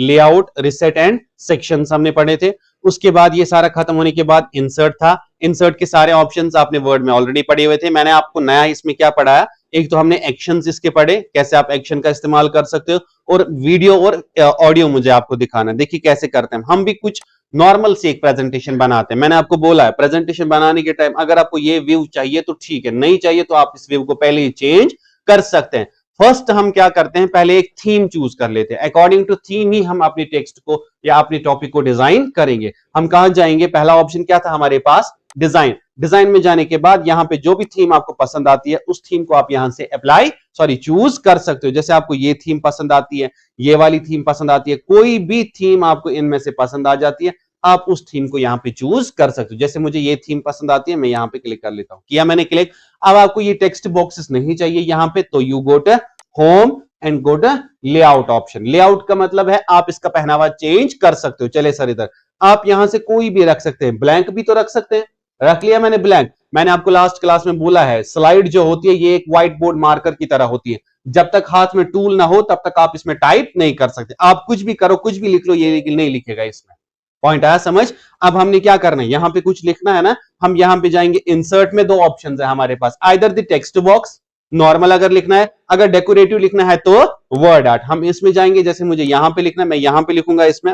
Layout, RISAT and sections हमने पढ़े थे। उसके बाद ये सारा खत्म होने के बाद इंसर्ट था। इंसर्ट के सारे ऑप्शंस आपने वर्ड में ऑलरेडी पढ़े हुए थे। मैंने आपको नया इसमें क्या पढ़ाया, एक तो हमने एक्शंस इसके पढ़े, कैसे आप एक्शन का इस्तेमाल कर सकते हो, और वीडियो और ऑडियो मुझे आपको दिखाना। देखिए कैसे करते हैं हम भी कुछ नॉर्मल से एक प्रेजेंटेशन बनाते हैं। मैंने आपको बोला है प्रेजेंटेशन बनाने के टाइम अगर आपको ये व्यू चाहिए तो ठीक है, नहीं चाहिए तो आप इस व्यू को पहले ही चेंज कर सकते हैं। फर्स्ट हम क्या करते हैं, पहले एक थीम चूज कर लेते हैं। अकॉर्डिंग टू थीम ही हम अपनी टेक्स्ट को या अपने टॉपिक को डिजाइन करेंगे। हम कहां जाएंगे, पहला ऑप्शन क्या था हमारे पास, डिजाइन। डिजाइन में जाने के बाद यहां पे जो भी थीम आपको पसंद आती है उस थीम को आप यहां से चूज कर सकते हो। जैसे आपको ये थीम पसंद आती है, ये वाली थीम पसंद आती है, कोई भी थीम आपको इनमें से पसंद आ जाती है, आप उस थीम को यहां पे चूज कर सकते हो। जैसे मुझे ये थीम पसंद आती है, मैं यहां पे क्लिक कर लेता हूं, किया मैंने क्लिक। अब आपको ये टेक्स्ट बॉक्सेस नहीं चाहिए यहां पे, तो you go to home and go to layout option. Layout का मतलब है आप इसका पहनावा चेंज कर सकते हो। चले सर इधर आप यहां से कोई भी रख सकते हैं, ब्लैंक भी तो रख सकते हैं। रख लिया मैंने ब्लैंक। मैंने आपको लास्ट क्लास में बोला है स्लाइड जो होती है ये एक व्हाइट बोर्ड मार्कर की तरह होती है। जब तक हाथ में टूल ना हो तब तक आप इसमें टाइप नहीं कर सकते। आप कुछ भी करो, कुछ भी लिख लो, ये नहीं लिखेगा इसमें। पॉइंट आया समझ। अब हमने क्या करना है, यहां पे कुछ लिखना है ना, हम यहां पे जाएंगे इंसर्ट में। दो ऑप्शन है हमारे पास, either the text box normal अगर लिखना है, अगर डेकोरेटिव लिखना है तो वर्ड आर्ट। हम इसमें जाएंगे, जैसे मुझे यहां पे लिखना है मैं यहां पे लिखूंगा इसमें।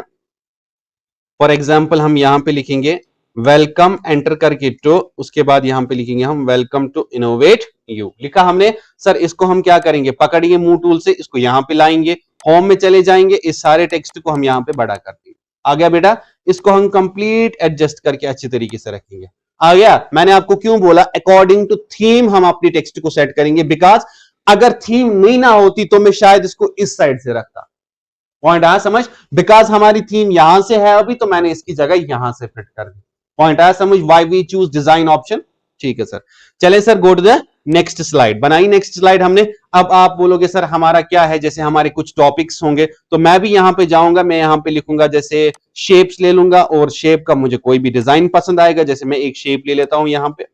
फॉर एग्जाम्पल हम यहां पे लिखेंगे वेलकम, एंटर करके टू, उसके बाद यहां पे लिखेंगे हम वेलकम टू इनोवेट यू। लिखा हमने। सर इसको हम क्या करेंगे, पकड़िए मूव टूल से, इसको यहां पे लाएंगे, होम में चले जाएंगे, इस सारे टेक्स्ट को हम यहां पे बड़ा कर देंगे। आ गया बेटा, इसको हम कंप्लीट एडजस्ट करके अच्छी तरीके से रखेंगे। आ गया। मैंने आपको क्यों बोला अकॉर्डिंग टू थीम हम अपनी टेक्स्ट को सेट करेंगे, बिकॉज अगर थीम नहीं ना होती तो मैं शायद इसको इस साइड से रखता। पॉइंट आया समझ। बिकॉज हमारी थीम यहां से है अभी, तो मैंने इसकी जगह यहां से फिट कर दी। पॉइंट आया समझ। Why we choose design option. ठीक है सर। चले sir go to the next slide. बनाई नेक्स्ट स्लाइड हमने। अब आप बोलोगे सर हमारा क्या है, जैसे हमारे कुछ टॉपिक्स होंगे तो मैं भी यहां पे जाऊंगा, मैं यहां पे लिखूंगा जैसे शेप्स ले लूंगा, और शेप का मुझे कोई भी डिजाइन पसंद आएगा। जैसे मैं एक शेप ले लेता हूं, यहां पे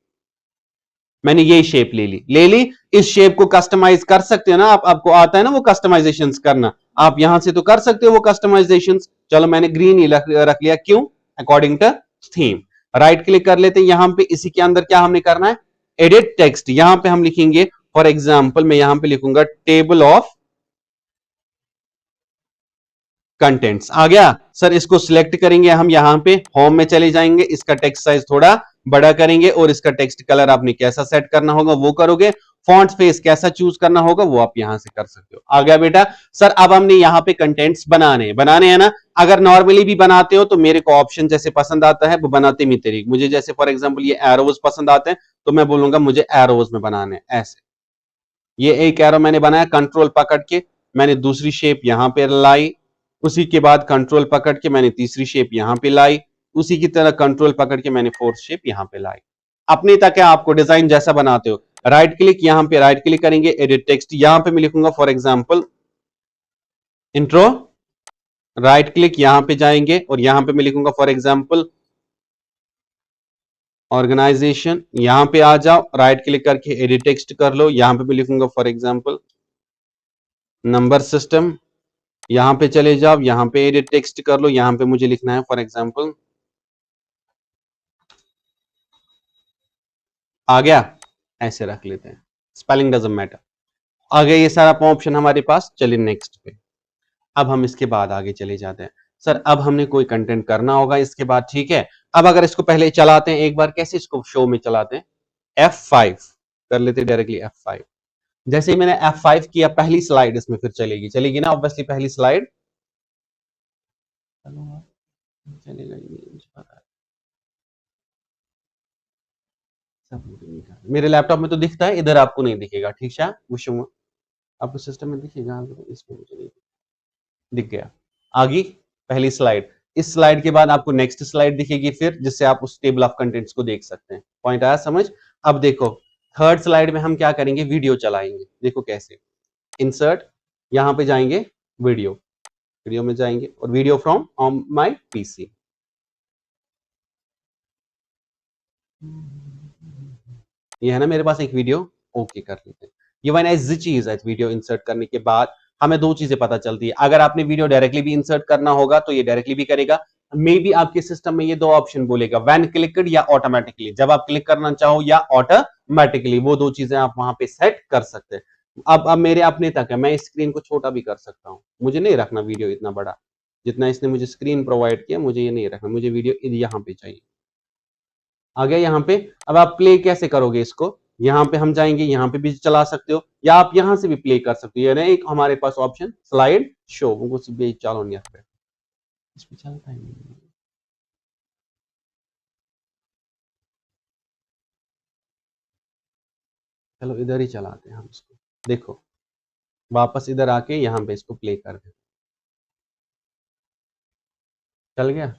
मैंने ये शेप ले ली। इस शेप को कस्टमाइज कर सकते हो ना आप, आपको आता है ना वो कस्टमाइजेशन करना, आप यहां से तो कर सकते हो वो कस्टमाइजेशन। चलो मैंने ग्रीन ही रख लिया, क्यों, according to theme. Right click कर लेते हैं यहां पे। इसी के अंदर क्या हमने करना है, एडिट टेक्स्ट। यहां पे हम लिखेंगे फॉर एग्जाम्पल मैं यहां पे लिखूंगा टेबल ऑफ कंटेंट्स। आ गया सर। इसको सिलेक्ट करेंगे हम, यहां पे होम में चले जाएंगे, इसका टेक्स्ट साइज थोड़ा बड़ा करेंगे, और इसका टेक्स्ट कलर आपने कैसा सेट करना होगा वो करोगे। फॉन्ट फेस कैसा चूज करना होगा वो आप यहां से कर सकते हो। आ गया बेटा। सर अब हमने यहां पे कंटेंट्स बनाने हैं ना। अगर नॉर्मली भी बनाते हो तो मेरे को ऑप्शन जैसे पसंद आता है वो बनाते में तरीक। मुझे जैसे फॉर एग्जांपल ये एरोज पसंद आते हैं तो मैं बोलूंगा मुझे एरोज में बनाने हैं ऐसे। ये एक एरो मैंने बनाया, कंट्रोल पकड़ के मैंने दूसरी शेप यहां पे लाई, उसी के बाद कंट्रोल पकड़ के मैंने तीसरी शेप यहां पे लाई, उसी की तरह कंट्रोल पकड़ के मैंने फोर्थ शेप यहां पे लाई। अपनी तक है, आपको डिजाइन जैसा बनाते हो। राइट क्लिक, यहां पे राइट क्लिक करेंगे, एडिट टेक्स्ट, यहां पे मैं लिखूंगा for example intro. Right click, यहां पे जाएंगे और यहां पे मैं लिखूंगा फॉर एग्जांपल ऑर्गेनाइजेशन। यहां पे आ जाओ, राइट क्लिक करके एडिट टेक्स्ट कर लो, यहां पे मैं लिखूंगा फॉर एग्जांपल नंबर सिस्टम। यहां पे चले जाओ, यहां पे एडिट टेक्स्ट कर लो, यहां पे मुझे लिखना है फॉर एग्जांपल, आ गया, ऐसे रख लेते हैं, स्पेलिंग डजंट मैटर। आ गया ये सारा ऑप्शन हमारे पास। चलिए नेक्स्ट पे। अब हम इसके बाद आगे चले जाते हैं। सर अब हमने कोई कंटेंट करना होगा इसके बाद, ठीक है। अब अगर इसको पहले चलाते हैं एक बार, कैसे इसको शो में चलाते हैं, F5 कर लेते हैं डायरेक्टली F5। जैसे ही मैंने F5 किया, पहली स्लाइड इसमें फिर चलेगी ना, ऑब्वियसली पहली स्लाइड चलेगा ही नहीं, मुझे पता है। मेरे लैपटॉप में तो दिखता है, इधर आपको नहीं दिखेगा, ठीक है। वो आपको सिस्टम में दिखेगा, इसमें मुझे नहीं दिख गया। आगे पहली स्लाइड, इस स्लाइड के बाद आपको नेक्स्ट स्लाइड दिखेगी फिर, जिससे आप उस टेबल ऑफ कंटेंट्स को देख सकते हैं। पॉइंट आया समझ। अब देखो थर्ड स्लाइड में हम क्या करेंगे, वीडियो चलाएंगे। देखो कैसे, इंसर्ट, यहां पे जाएंगे वीडियो, वीडियो में जाएंगे और video from on my PC. ये है ना मेरे पास एक वीडियो, ओके कर लेते हैं। ये वन एज चीज है, वीडियो इंसर्ट करने के बाद हमें दो चीजें पता चलती है। अगर आपने वीडियो डायरेक्टली भी इंसर्ट करना होगा तो ये डायरेक्टली भी करेगा, मे बी आपके सिस्टम में ये दो ऑप्शन बोलेगा, व्हेन क्लिक्ड या ऑटोमेटिकली, जब आप क्लिक करना चाहो या ऑटोमेटिकली, वो दो चीजें आप वहां पे सेट कर सकते हैं। अब मेरे अपने तक है, मैं इस स्क्रीन को छोटा भी कर सकता हूं, मुझे नहीं रखना वीडियो इतना बड़ा, जितना इसने मुझे स्क्रीन प्रोवाइड किया मुझे ये नहीं रखना, मुझे वीडियो यहाँ पे चाहिए। आ गया यहाँ पे। अब आप प्ले कैसे करोगे इसको, यहाँ पे हम जाएंगे, यहाँ पे भी चला सकते हो या आप यहाँ से भी प्ले कर सकते हो, यानी एक हमारे पास ऑप्शन स्लाइड शो, वो कुछ भी चालो नहीं आता, इसमें चलता ही नहीं। चलो इधर ही चलाते हैं हम इसको, देखो वापस इधर आके यहाँ पे इसको प्ले कर दे, चल गया।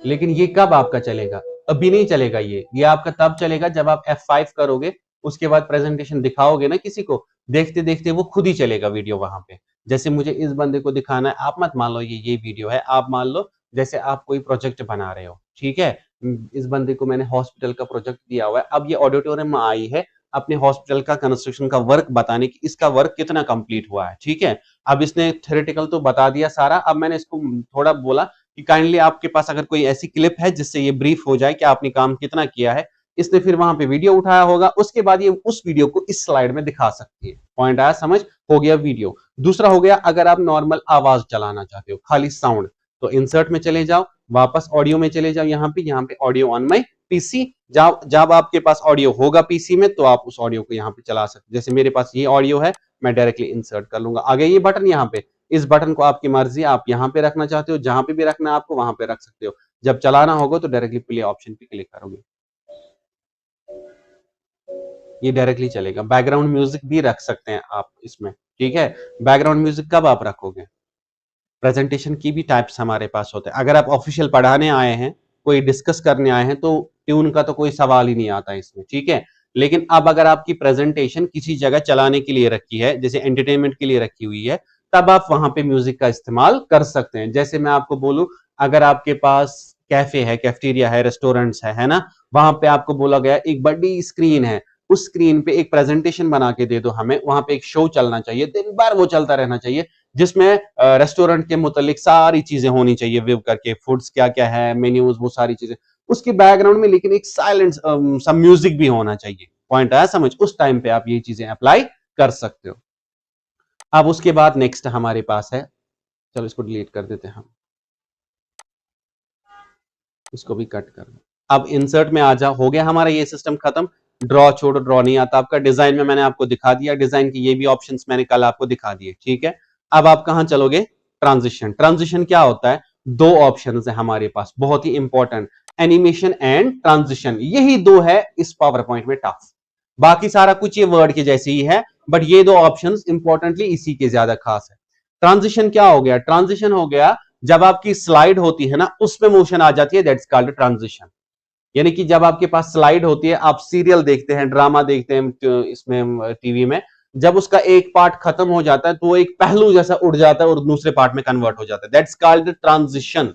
लेकिन ये कब आपका चलेगा, अभी नहीं चलेगा, ये आपका तब चलेगा जब आप F5 करोगे, उसके बाद प्रेजेंटेशन दिखाओगे ना किसी को, देखते देखते वो खुद ही चलेगा वीडियो वहां पे। जैसे मुझे इस बंदे को दिखाना है, आप मत मान लो ये वीडियो है, आप मान लो जैसे आप कोई प्रोजेक्ट बना रहे हो, ठीक है। इस बंदे को मैंने हॉस्पिटल का प्रोजेक्ट दिया हुआ है, अब ये ऑडिटोरियम में आई है अपने हॉस्पिटल का कंस्ट्रक्शन का वर्क बताने की, इसका वर्क कितना कंप्लीट हुआ है, ठीक है। अब इसने थ्योरेटिकल तो बता दिया सारा, अब मैंने इसको थोड़ा बोला कि काइंडली आपके पास अगर कोई ऐसी क्लिप है जिससे ये ब्रीफ हो जाए कि आपने काम कितना किया है, इसने फिर वहां पे वीडियो उठाया होगा, उसके बाद ये उस वीडियो को इस स्लाइड में दिखा सकती है। पॉइंट आया समझ, हो गया वीडियो। दूसरा हो गया अगर आप नॉर्मल आवाज चलाना चाहते हो, खाली साउंड, तो इंसर्ट में चले जाओ, वापस ऑडियो में चले जाओ, यहाँ पे ऑडियो ऑन माई पीसी, जब आपके पास ऑडियो होगा पीसी में तो आप उस ऑडियो को यहाँ पे चला सकते। जैसे मेरे पास ये ऑडियो है, मैं डायरेक्टली इंसर्ट कर लूंगा, आगे ये बटन यहाँ पे, इस बटन को आपकी मर्जी, आप यहाँ पे रखना चाहते हो, जहां पे भी रखना है आपको वहां पे रख सकते हो। जब चलाना होगा तो डायरेक्टली प्ले ऑप्शन पे क्लिक करोगे, ये डायरेक्टली चलेगा। बैकग्राउंड म्यूजिक भी रख सकते हैं आप इसमें, ठीक है। बैकग्राउंड म्यूजिक कब आप रखोगे, प्रेजेंटेशन की भी टाइप्स हमारे पास होते हैं। अगर आप ऑफिशियल पढ़ाने आए हैं, कोई डिस्कस करने आए हैं, तो ट्यून का तो कोई सवाल ही नहीं आता इसमें, ठीक है। लेकिन अब अगर आपकी प्रेजेंटेशन किसी जगह चलाने के लिए रखी है, जैसे एंटरटेनमेंट के लिए रखी हुई है, तब आप वहां पे म्यूजिक का इस्तेमाल कर सकते हैं। जैसे मैं आपको बोलूं, अगर आपके पास कैफे है, कैफेटेरिया है, रेस्टोरेंट्स है ना, वहां पे आपको बोला गया एक बड़ी स्क्रीन है, उस स्क्रीन पे एक प्रेजेंटेशन बना के दे दो हमें, वहां पे एक शो चलना चाहिए, दिन भर वो चलता रहना चाहिए, जिसमें रेस्टोरेंट के मुतालिक सारी चीजें होनी चाहिए, व्यू करके फूड्स क्या क्या है, मेन्यूज, वो सारी चीजें उसके बैकग्राउंड में, लेकिन एक साइलेंट सब म्यूजिक भी होना चाहिए। पॉइंट आया समझ, उस टाइम पे आप ये चीजें अप्लाई कर सकते हो। अब उसके बाद नेक्स्ट हमारे पास है, चलो इसको डिलीट कर देते हैं हम, इसको भी कट कर दो। अब इंसर्ट में आ जाओ, हो गया हमारा ये सिस्टम खत्म। ड्रॉ छोड़ो, ड्रॉ नहीं आता आपका, डिजाइन में मैंने आपको दिखा दिया, डिजाइन की ये भी ऑप्शंस मैंने कल आपको दिखा दिए, ठीक है। अब आप कहां चलोगे, ट्रांजिशन। ट्रांजिशन क्या होता है, दो ऑप्शन है हमारे पास, बहुत ही इंपॉर्टेंट, एनिमेशन एंड ट्रांजिशन, यही दो है इस पावर पॉइंट में टफ, बाकी सारा कुछ ये वर्ड के जैसे ही है, बट ये दो ऑप्शंस इंपॉर्टेंटली इसी के ज्यादा खास है। ट्रांजिशन क्या हो गया, ट्रांजिशन हो गया जब आपकी स्लाइड होती है ना, उसमें मोशन आ जाती है, दैट्स कॉल्ड ट्रांजिशन। यानी कि जब आपके पास स्लाइड होती है, आप सीरियल देखते हैं, ड्रामा देखते हैं इसमें टीवी में, जब उसका एक पार्ट खत्म हो जाता है तो वो एक पहलू जैसा उड़ जाता है और दूसरे पार्ट में कन्वर्ट हो जाता है, दैट्स कॉल्ड ट्रांजिशन,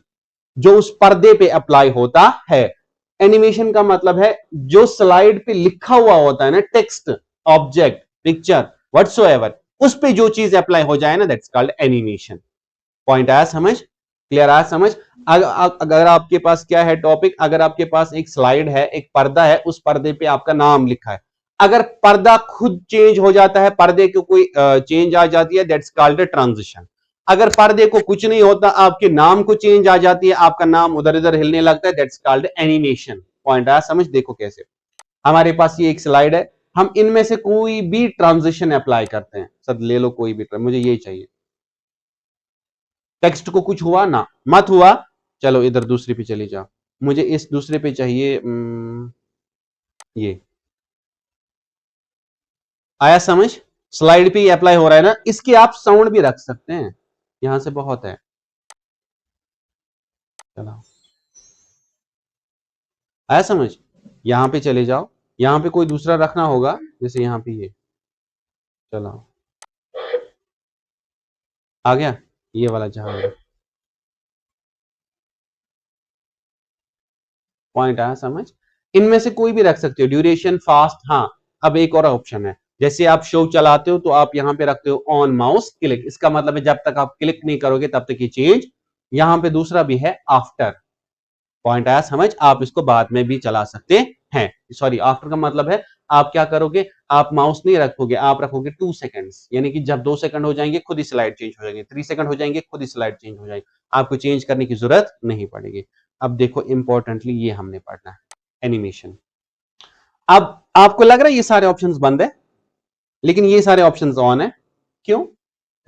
जो उस पर्दे पे अप्लाई होता है। एनिमेशन का मतलब है जो स्लाइड पे लिखा हुआ होता है ना, टेक्स्ट, ऑब्जेक्ट, पिक्चर, व्हाटसोएवर, उस पे जो चीज अप्लाई हो जाए ना, दैट्स कॉल्ड एनिमेशन। पॉइंट आया समझ, क्लियर आया समझ। अगर आपके पास क्या है टॉपिक, अगर आपके पास एक स्लाइड है, एक पर्दा है, उस पर्दे पे आपका नाम लिखा है, अगर पर्दा खुद चेंज हो जाता है, पर्दे को कोई चेंज आ जाती है, दैट्स कॉल्ड ट्रांजिशन। अगर पर्दे को कुछ नहीं होता, आपके नाम को चेंज आ जाती है, आपका नाम उधर इधर हिलने लगता है, दैट्स कॉल्ड एनिमेशन। पॉइंट आया समझ। देखो कैसे, हमारे पास ये एक स्लाइड है, हम इनमें से कोई भी ट्रांजिशन अप्लाई करते हैं, सर ले लो कोई भी, मुझे ये चाहिए, टेक्स्ट को कुछ हुआ ना, मत हुआ, चलो इधर दूसरे पे चले जाओ, मुझे इस दूसरे पे चाहिए, ये आया समझ, स्लाइड पे ही अप्लाई हो रहा है ना, इसके आप साउंड भी रख सकते हैं, यहां से बहुत है, चलो आया समझ। यहां पे चले जाओ, यहां पे कोई दूसरा रखना होगा, जैसे यहां पे ये, चलो आ गया ये वाला जहां, पॉइंट आया समझ। इनमें से कोई भी रख सकते हो, ड्यूरेशन, फास्ट, हाँ। अब एक और ऑप्शन है, जैसे आप शो चलाते हो तो आप यहां पे रखते हो ऑन माउस क्लिक, इसका मतलब है जब तक आप क्लिक नहीं करोगे तब तक ये चेंज। यहां पे दूसरा भी है आफ्टर, पॉइंट आया समझ, आप इसको बाद में भी चला सकते हैं। सॉरी, आफ्टर का मतलब है आप क्या करोगे, आप माउस नहीं रखोगे, आप रखोगे 2 सेकंड्स, यानी कि जब 2 सेकंड हो जाएंगे खुद ही स्लाइड चेंज हो जाएंगे, 3 सेकंड हो जाएंगे खुद ही स्लाइड चेंज हो जाएगी, आपको चेंज करने की जरूरत नहीं पड़ेगी। अब देखो इंपॉर्टेंटली ये हमने पढ़ना है एनिमेशन। अब आपको लग रहा है ये सारे ऑप्शंस बंद है, लेकिन ये सारे ऑप्शंस ऑन है, क्यों?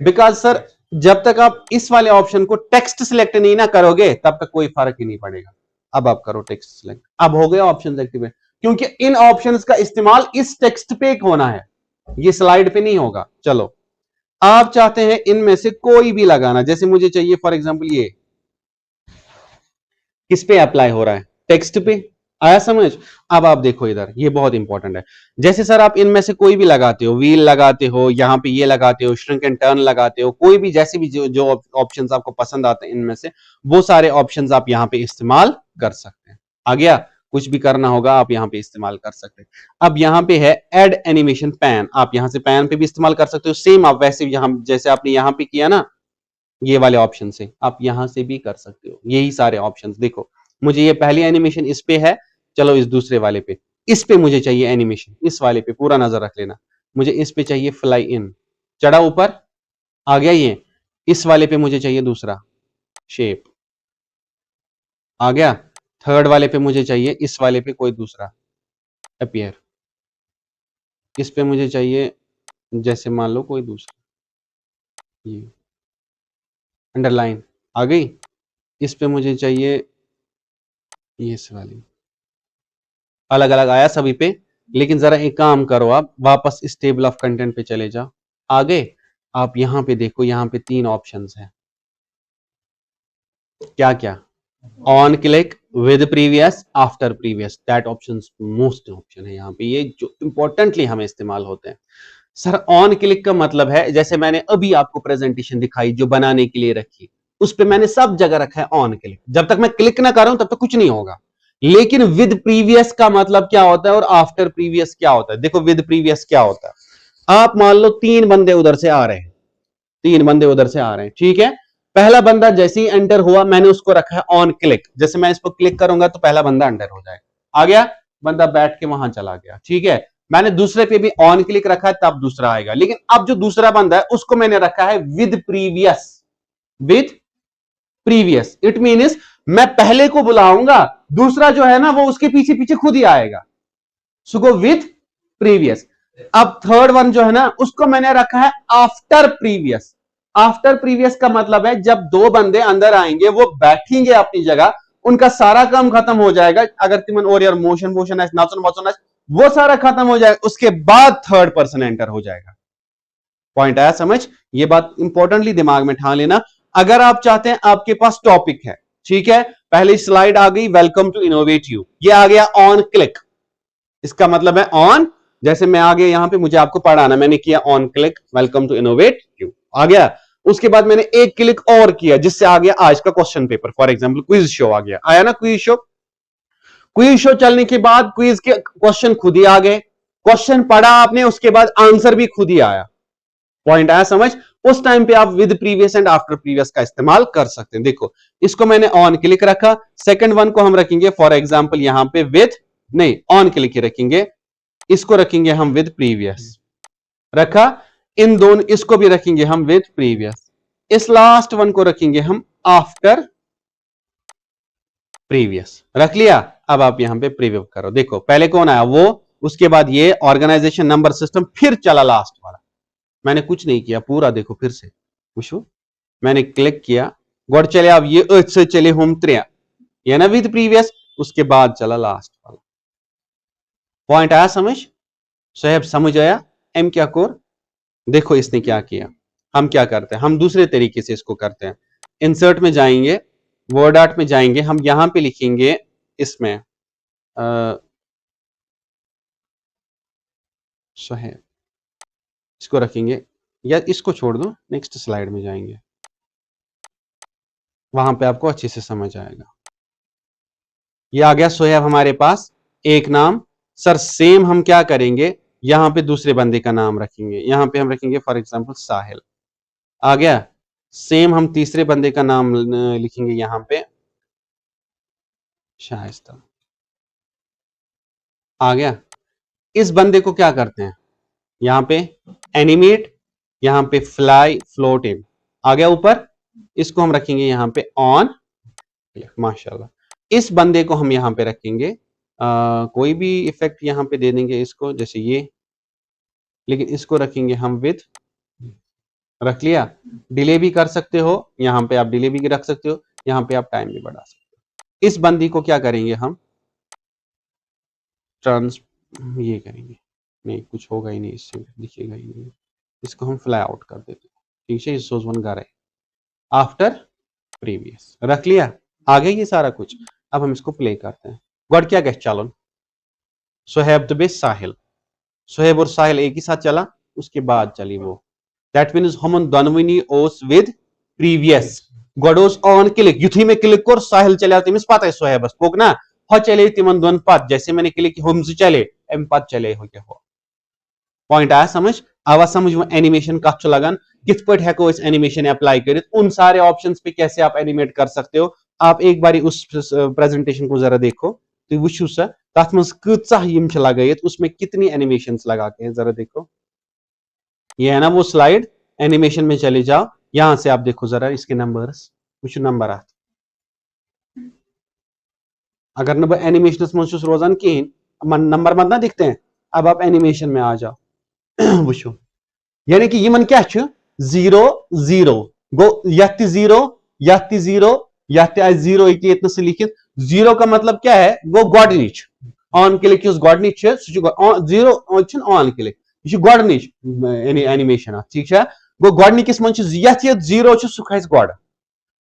बिकॉज सर जब तक आप इस वाले ऑप्शन को टेक्स्ट सिलेक्ट नहीं ना करोगे तब तक कोई फर्क ही नहीं पड़ेगा। अब आप करो टेक्स्ट सिलेक्ट, अब हो गया ऑप्शंस एक्टिवेट, क्योंकि इन ऑप्शंस का इस्तेमाल इस टेक्स्ट पे होना है, ये स्लाइड पे नहीं होगा। चलो आप चाहते हैं इनमें से कोई भी लगाना, जैसे मुझे चाहिए फॉर एग्जांपल ये किस पे अप्लाई हो रहा है, टेक्स्ट पे, आया समझ? अब आप देखो इधर, ये बहुत इंपॉर्टेंट है। जैसे सर आप इनमें से कोई भी लगाते हो, व्हील लगाते हो, यहां पे ये लगाते हो, श्रिंक एंड टर्न लगाते हो, कोई भी जैसे भी जो ऑप्शंस आपको पसंद आते हैं इनमें से वो सारे ऑप्शंस आप यहां पे इस्तेमाल कर सकते हैं। आ गया? कुछ भी करना होगा आप यहां पे इस्तेमाल कर सकते हैं। अब यहां पे है एड एनिमेशन पैन, आप यहां से पैन पे भी इस्तेमाल कर सकते हो, सेम आप वैसे यहां जैसे आपने यहां पे किया ना ये वाले ऑप्शन से, आप यहां से भी कर सकते हो। यही सारे ऑप्शंस देखो, मुझे ये पहली एनिमेशन इस पे है, चलो इस दूसरे वाले पे, इस पे मुझे चाहिए एनिमेशन, इस वाले पे पूरा नजर रख लेना, मुझे इस पे चाहिए फ्लाई इन, चढ़ा ऊपर आ गया ये, इस वाले पे मुझे चाहिए दूसरा शेप, आ गया। थर्ड वाले पे मुझे चाहिए इस वाले पे कोई दूसरा अपीयर, इस पे मुझे चाहिए जैसे मान लो कोई दूसरा, ये अंडरलाइन आ गई, इस पे मुझे चाहिए ये इस वाली, अलग अलग आया सभी पे। लेकिन जरा एक काम करो, आप वापस इस टेबल ऑफ कंटेंट पे चले जाओ, आगे आप यहां पे देखो, यहां पे 3 ऑप्शंस हैं, क्या क्या? On click, with previous, after previous, that option most option है यहाँ पे, ये जो इंपॉर्टेंटली हमें इस्तेमाल होते हैं। सर ऑन क्लिक का मतलब है जैसे मैंने अभी आपको प्रेजेंटेशन दिखाई जो बनाने के लिए रखी, उस पे मैंने सब जगह रखा है ऑन क्लिक, जब तक मैं क्लिक ना कर रहा हूं तब तक कुछ नहीं होगा। लेकिन विद प्रीवियस का मतलब क्या होता है और आफ्टर प्रीवियस क्या होता है? देखो विद प्रीवियस क्या होता है, आप मान लो 3 बंदे उधर से आ रहे हैं, 3 बंदे उधर से आ रहे हैं, ठीक है। पहला बंदा जैसे ही एंटर हुआ मैंने उसको रखा है ऑन क्लिक, जैसे मैं इस पर क्लिक करूंगा तो पहला बंदा एंटर हो जाएगा, आ गया, बंदा बैठ के वहां चला गया, ठीक है। मैंने दूसरे पे भी ऑन क्लिक रखा है तब दूसरा आएगा, लेकिन अब जो दूसरा बंदा है उसको मैंने रखा है with previous, with previous it means मैं पहले को बुलाऊंगा, दूसरा जो है ना वो उसके पीछे पीछे खुद ही आएगा, सो गो विद प्रीवियस। अब थर्ड वन जो है ना उसको मैंने रखा है आफ्टर प्रीवियस, आफ्टर प्रीवियस का मतलब है जब 2 बंदे अंदर आएंगे वो बैठेंगे अपनी जगह, उनका सारा काम खत्म हो जाएगा, अगर तिमन और यार मोशन वोशन है नाचन वाचन है वो सारा खत्म हो जाएगा, उसके बाद थर्ड पर्सन एंटर हो जाएगा। पॉइंट आया समझ? ये बात इंपॉर्टेंटली दिमाग में ठान लेना। अगर आप चाहते हैं आपके पास टॉपिक है, ठीक है, पहली स्लाइड आ गई वेलकम टू इनोवेट यू, ये आ गया ऑन क्लिक, इसका मतलब है ऑन, जैसे मैं आ गया यहां पे मुझे आपको पढ़ाना, मैंने किया on click welcome to innovate you, आ गया। उसके बाद मैंने एक क्लिक और किया जिससे आ गया आज का question paper, for example quiz show आ गया, आया ना क्विज शो। क्विज शो चलने के बाद क्विज के क्वेश्चन खुद ही आ गए, क्वेश्चन पढ़ा आपने उसके बाद आंसर भी खुद ही आया। पॉइंट आया समझ? उस टाइम पे आप with previous and after previous का इस्तेमाल कर सकते हैं। देखो इसको मैंने ऑन क्लिक रखा, सेकंड वन को हम रखेंगे फॉर एग्जांपल यहां पे विद, नहीं ऑन क्लिक ही रखेंगे, इसको रखेंगे हम विद प्रीवियस, रखा, इन दोनों इसको भी रखेंगे हम विद प्रीवियस, इस लास्ट वन को रखेंगे हम आफ्टर प्रीवियस, रख लिया। अब आप यहां पे प्रीव्यू करो, देखो पहले कौन आया वो, उसके बाद ये ऑर्गेनाइजेशन नंबर सिस्टम, फिर चला लास्ट वाला, मैंने कुछ नहीं किया पूरा, देखो फिर से पूछो, मैंने क्लिक किया गोड चले, अब ये से चले हम 3, ये ना विद प्रीवियस, उसके बाद चला लास्ट वाला। पॉइंट आया समझ? साहब समझ आया एम क्या कोर? देखो इसने क्या किया, हम क्या करते हैं, हम दूसरे तरीके से इसको करते हैं, इंसर्ट में जाएंगे, वर्ड आर्ट में जाएंगे, हम यहां पे लिखेंगे इसमें साहब इसको रखेंगे, या इसको छोड़ दो, नेक्स्ट स्लाइड में जाएंगे, वहां पे आपको अच्छे से समझ आएगा। ये आ गया सोहेब हमारे पास एक नाम, सर सेम हम क्या करेंगे, यहाँ पे दूसरे बंदे का नाम रखेंगे, यहाँ पे हम रखेंगे फॉर एग्जांपल साहिल। आ गया। सेम हम तीसरे बंदे का नाम लिखेंगे यहाँ पे शाइस्ता। आ गया। इस बंदे को क्या करते हैं, यहाँ पे एनिमेट, यहाँ पे फ्लाई फ्लोट इन। आ गया ऊपर। इसको हम रखेंगे यहाँ पे ऑन। माशाल्लाह। इस बंदे को हम यहाँ पे रखेंगे कोई भी इफेक्ट यहाँ पे दे देंगे इसको, जैसे ये, लेकिन इसको रखेंगे हम विद। रख लिया। डिले भी कर सकते हो, यहाँ पे आप डिले भी रख सकते हो, यहाँ पे आप टाइम भी बढ़ा सकते हो। इस बंदी को क्या करेंगे हम, ट्रांस ये करेंगे, नहीं कुछ होगा ही नहीं, इससे दिखेगा ही नहीं, इसको हम फ्लाई आउट कर देते हैं। ठीक है, सोज वन गा रहे आफ्टर प्रीवियस। रख लिया। आगे ये सारा कुछ। अब हम इसको प्ले करते हैं। गॉड क्या कह चलो, सोहेब द बेस साहिल, सोहेब और साहिल एक ही साथ चला, उसके बाद चली वो। दैट मीन्स हमन दोनवनी ओस विद प्रीवियस। गॉड ओस ऑन क्लिक, युथी में क्लिक कर साहिल चले, तमिस पता है सोहेबस पोक ना हो चले तिमन दोन पद, जैसे मैंने क्लिक की हम चले एम पद चले हो क्या हो। पॉइंट आया समझ, आवाज समझ वो एनिमेशन कथ लगान कित पट हेको इस एनिमेशन अप्लाई करित, उन सारे ऑप्शंस पे कैसे आप एनिमेट कर सकते हो। आप एक बारी उस प्रेजेंटेशन को जरा देखो तो वुचु सा तथ मज कत्सा यम छ लगायत, उसमें कितनी एनिमेशंस लगा के हैं जरा देखो। ये है ना वो स्लाइड, एनिमेशन में चले जाओ, यहां से आप देखो जरा इसके नंबर्स, कुछ नंबर आते। अगर न एनिमेशन मज रोजान कहें नंबर मत ना दिखते हैं, अब आप एनिमेशन में आ जाओ। वुचो यानी कि यमन क्या 0 0 गो, यह 0 यह 0 यह 0 ये से लिखित। 0 का मतलब क्या है, गो गॉडनिच ऑन क्लिक गॉडनिच 0 ऑन क्लिक यह गॉडनिच एनिमेशन। ठीक है, गो गॉडनिकिस मन 0 सह खस गॉड,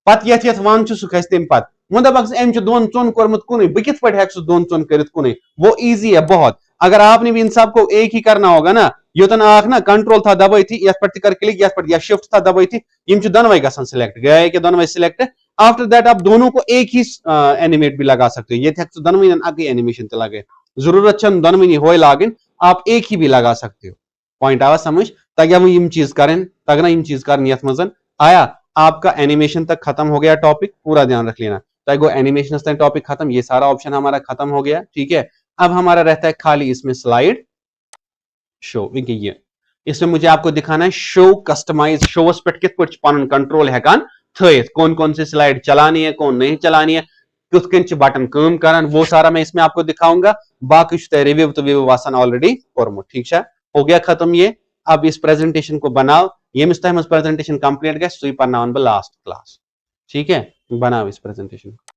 पत यथ 1 सह खस तम पत वो दप अम दोन चोन कोर्मुत कुन, बह कित पे सह दोन चोन कर कुन, वो इजी है बहुत। अगर आपने भी इन सबको एक ही करना होगा ना, योतन आख ना कंट्रोल था दबाई थी, यथ पे कर क्लिक, यथ पे या शिफ्ट था दबाई थी, यम दोनों गसन सिलेक्ट गए कि दोनों सिलेक्ट। आफ्टर दैट आप दोनों को एक ही एनिमेट भी लगा सकते हो, ये दोनों अगे एनिमेशन लगे, जरूरत दोनों हो लागन, आप एक ही भी लगा सकते हो। पॉइंट आवा समझ, तक यम चीज करें, तगना यम चीज कर यथ मजन आया। आपका एनिमेशन तक खत्म हो गया टॉपिक, पूरा ध्यान रख लेना। तो एनिमेशन तक टॉपिक खत्म, ये सारा ऑप्शन हमारा खत्म हो गया। ठीक है, अब हमारा रहता है खाली इसमें स्लाइड शो। ये इसमें मुझे आपको दिखाना है शो कस्टमाइज, शोस पे कित पन कंट्रोल हेकान थयित, कौन कौन सी स्लाइड चलानी है कौन नहीं चलानी है, कुछ किन बटन काम करान, वो सारा मैं इसमें आपको दिखाऊंगा। बाकी रिव्यू तो व्यू वासन ऑलरेडी कोरमो। ठीक है, हो गया खत्म ये। अब इस प्रेजेंटेशन को बनाओ, ये प्रेजेंटेशन कंप्लीट गए सुई पर लास्ट क्लास। ठीक है, बनाओ इस प्रेजेंटेशन को।